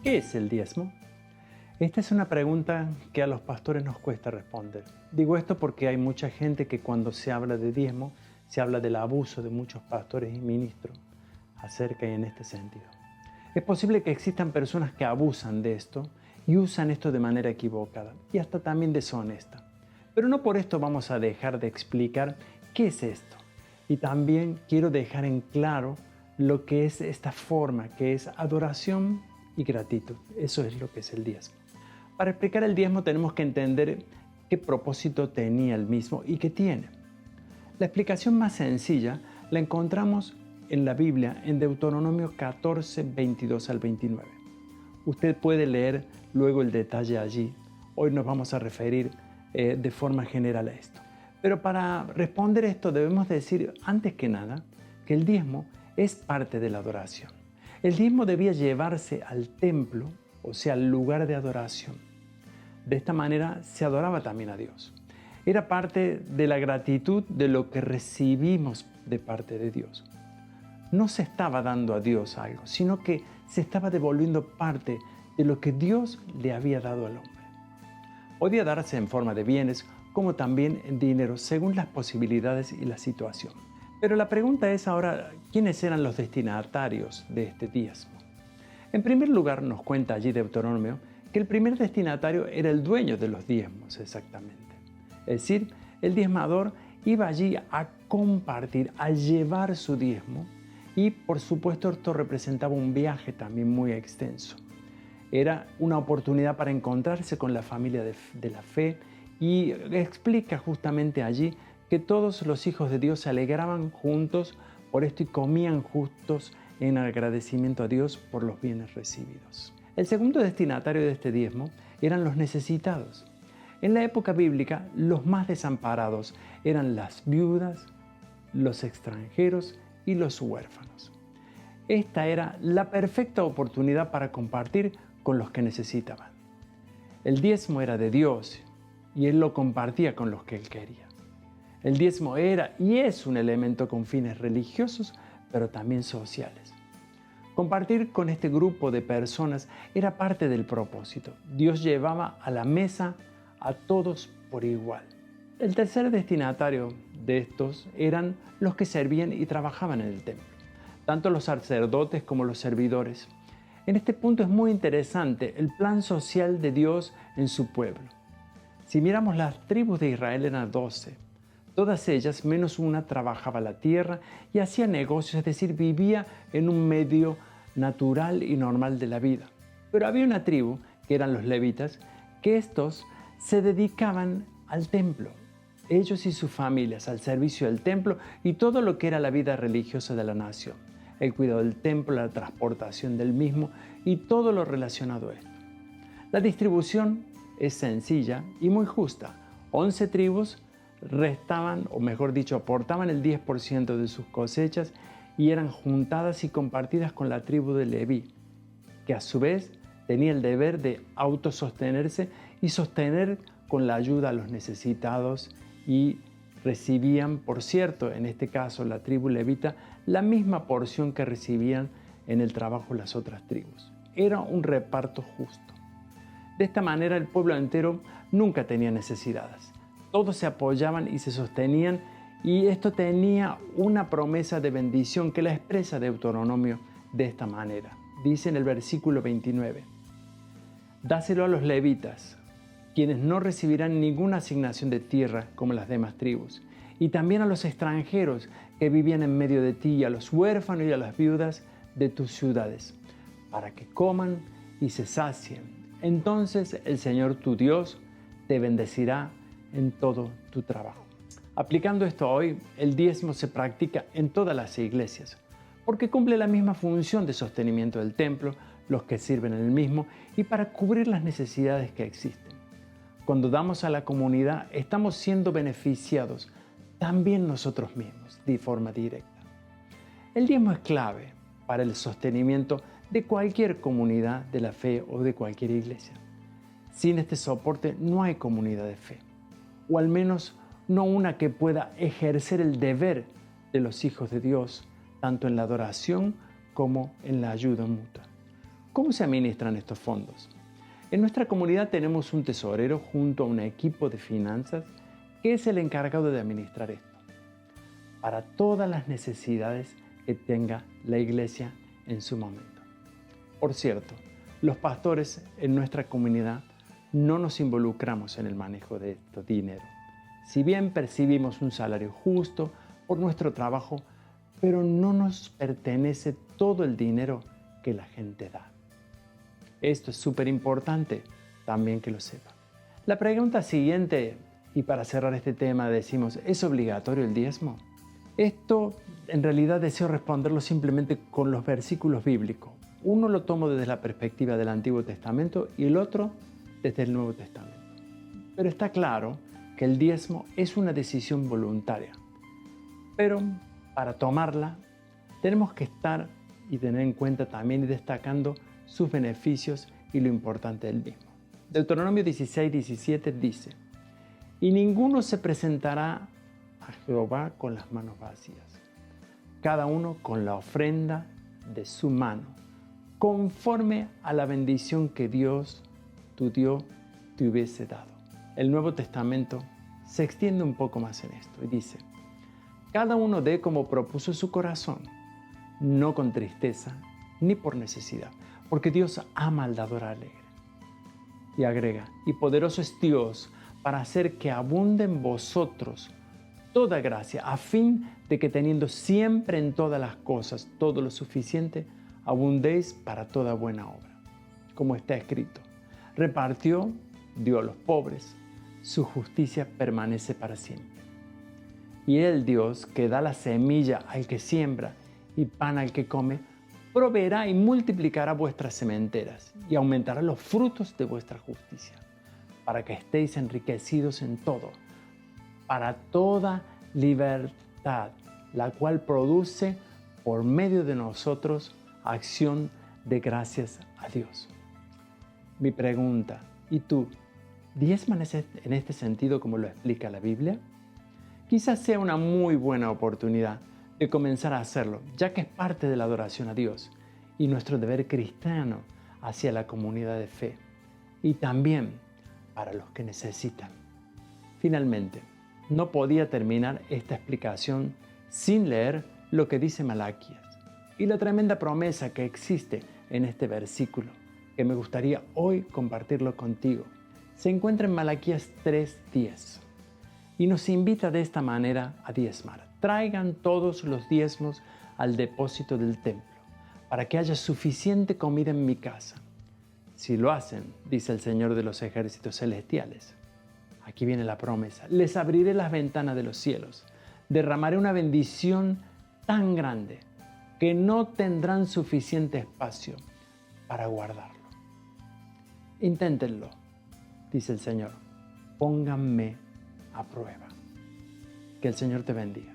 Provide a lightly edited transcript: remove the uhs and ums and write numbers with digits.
¿Qué es el diezmo? Esta es una pregunta que a los pastores nos cuesta responder. Digo esto porque hay mucha gente que cuando se habla de diezmo, se habla del abuso de muchos pastores y ministros acerca y en este sentido. Es posible que existan personas que abusan de esto y usan esto de manera equivocada y hasta también deshonesta. Pero no por esto vamos a dejar de explicar qué es esto. Y también quiero dejar en claro lo que es esta forma, que es adoración y gratitud. Eso es lo que es el diezmo. Para explicar el diezmo tenemos que entender qué propósito tenía el mismo y qué tiene. La explicación más sencilla la encontramos en la Biblia en Deuteronomio 14, 22 al 29. Usted puede leer luego el detalle allí. Hoy nos vamos a referir de forma general a esto. Pero para responder esto debemos decir antes que nada que el diezmo es parte de la adoración. El diezmo debía llevarse al templo, o sea, al lugar de adoración. De esta manera se adoraba también a Dios. Era parte de la gratitud de lo que recibimos de parte de Dios. No se estaba dando a Dios algo, sino que se estaba devolviendo parte de lo que Dios le había dado al hombre. Podía darse en forma de bienes, como también en dinero, según las posibilidades y la situación. Pero la pregunta es ahora, ¿quiénes eran los destinatarios de este diezmo? En primer lugar, nos cuenta allí Deuteronomio que el primer destinatario era el dueño de los diezmos, exactamente. Es decir, el diezmador iba allí a compartir, a llevar su diezmo y, por supuesto, esto representaba un viaje también muy extenso. Era una oportunidad para encontrarse con la familia de la fe y explica justamente allí que todos los hijos de Dios se alegraban juntos por esto y comían juntos en agradecimiento a Dios por los bienes recibidos. El segundo destinatario de este diezmo eran los necesitados. En la época bíblica, los más desamparados eran las viudas, los extranjeros y los huérfanos. Esta era la perfecta oportunidad para compartir con los que necesitaban. El diezmo era de Dios y Él lo compartía con los que Él quería. El diezmo era y es un elemento con fines religiosos, pero también sociales. Compartir con este grupo de personas era parte del propósito. Dios llevaba a la mesa a todos por igual. El tercer destinatario de estos eran los que servían y trabajaban en el templo, tanto los sacerdotes como los servidores. En este punto es muy interesante el plan social de Dios en su pueblo. Si miramos las tribus de Israel eran 12. Todas ellas, menos una, trabajaba la tierra y hacía negocios, es decir, vivía en un medio natural y normal de la vida. Pero había una tribu, que eran los levitas, que estos se dedicaban al templo, ellos y sus familias, al servicio del templo y todo lo que era la vida religiosa de la nación, el cuidado del templo, la transportación del mismo y todo lo relacionado a esto. La distribución es sencilla y muy justa. 11 tribus restaban, o mejor dicho, aportaban el 10% de sus cosechas y eran juntadas y compartidas con la tribu de Leví, que a su vez tenía el deber de autosostenerse y sostener con la ayuda a los necesitados y recibían, por cierto, en este caso la tribu levita, la misma porción que recibían en el trabajo las otras tribus. Era un reparto justo. De esta manera el pueblo entero nunca tenía necesidades. Todos se apoyaban y se sostenían y esto tenía una promesa de bendición que la expresa Deuteronomio de esta manera. Dice en el versículo 29, «Dáselo a los levitas, quienes no recibirán ninguna asignación de tierra como las demás tribus, y también a los extranjeros que vivían en medio de ti, y a los huérfanos y a las viudas de tus ciudades, para que coman y se sacien. Entonces el Señor tu Dios te bendecirá en todo tu trabajo». Aplicando esto hoy, el diezmo se practica en todas las iglesias, porque cumple la misma función de sostenimiento del templo, los que sirven en el mismo, y para cubrir las necesidades que existen. Cuando damos a la comunidad, estamos siendo beneficiados también nosotros mismos, de forma directa. El diezmo es clave para el sostenimiento de cualquier comunidad de la fe o de cualquier iglesia. Sin este soporte no hay comunidad de fe, o al menos no una que pueda ejercer el deber de los hijos de Dios, tanto en la adoración como en la ayuda mutua. ¿Cómo se administran estos fondos? En nuestra comunidad tenemos un tesorero junto a un equipo de finanzas que es el encargado de administrar esto, para todas las necesidades que tenga la iglesia en su momento. Por cierto, los pastores en nuestra comunidad no nos involucramos en el manejo de este dinero. Si bien percibimos un salario justo por nuestro trabajo, pero no nos pertenece todo el dinero que la gente da. Esto es súper importante también que lo sepa. La pregunta siguiente, y para cerrar este tema decimos, ¿es obligatorio el diezmo? Esto en realidad deseo responderlo simplemente con los versículos bíblicos. Uno lo tomo desde la perspectiva del Antiguo Testamento y el otro desde el Nuevo Testamento. Pero está claro que el diezmo es una decisión voluntaria. Pero para tomarla tenemos que estar y tener en cuenta también y destacando sus beneficios y lo importante del mismo. Deuteronomio 16:17 dice: y ninguno se presentará a Jehová con las manos vacías, cada uno con la ofrenda de su mano, conforme a la bendición que Dios, tu Dios, te hubiese dado. El Nuevo Testamento se extiende un poco más en esto y dice: cada uno dé como propuso su corazón, no con tristeza ni por necesidad, porque Dios ama al dador alegre. Y agrega: y poderoso es Dios para hacer que abunde en vosotros toda gracia, a fin de que teniendo siempre en todas las cosas todo lo suficiente, abundéis para toda buena obra. Como está escrito: repartió, dio a los pobres, su justicia permanece para siempre. Y el Dios que da la semilla al que siembra y pan al que come, proveerá y multiplicará vuestras sementeras y aumentará los frutos de vuestra justicia, para que estéis enriquecidos en todo, para toda libertad, la cual produce por medio de nosotros acción de gracias a Dios. Mi pregunta: ¿y tú diezmas en este sentido como lo explica la Biblia? Quizás sea una muy buena oportunidad de comenzar a hacerlo, ya que es parte de la adoración a Dios y nuestro deber cristiano hacia la comunidad de fe, y también para los que necesitan. Finalmente, no podía terminar esta explicación sin leer lo que dice Malaquías y la tremenda promesa que existe en este versículo, que me gustaría hoy compartirlo contigo. Se encuentra en Malaquías 3:10 y nos invita de esta manera a diezmar. Traigan todos los diezmos al depósito del templo, para que haya suficiente comida en mi casa. Si lo hacen, dice el Señor de los ejércitos celestiales, aquí viene la promesa: les abriré las ventanas de los cielos, derramaré una bendición tan grande que no tendrán suficiente espacio para guardarlo. Inténtenlo, dice el Señor, pónganme a prueba. Que el Señor te bendiga.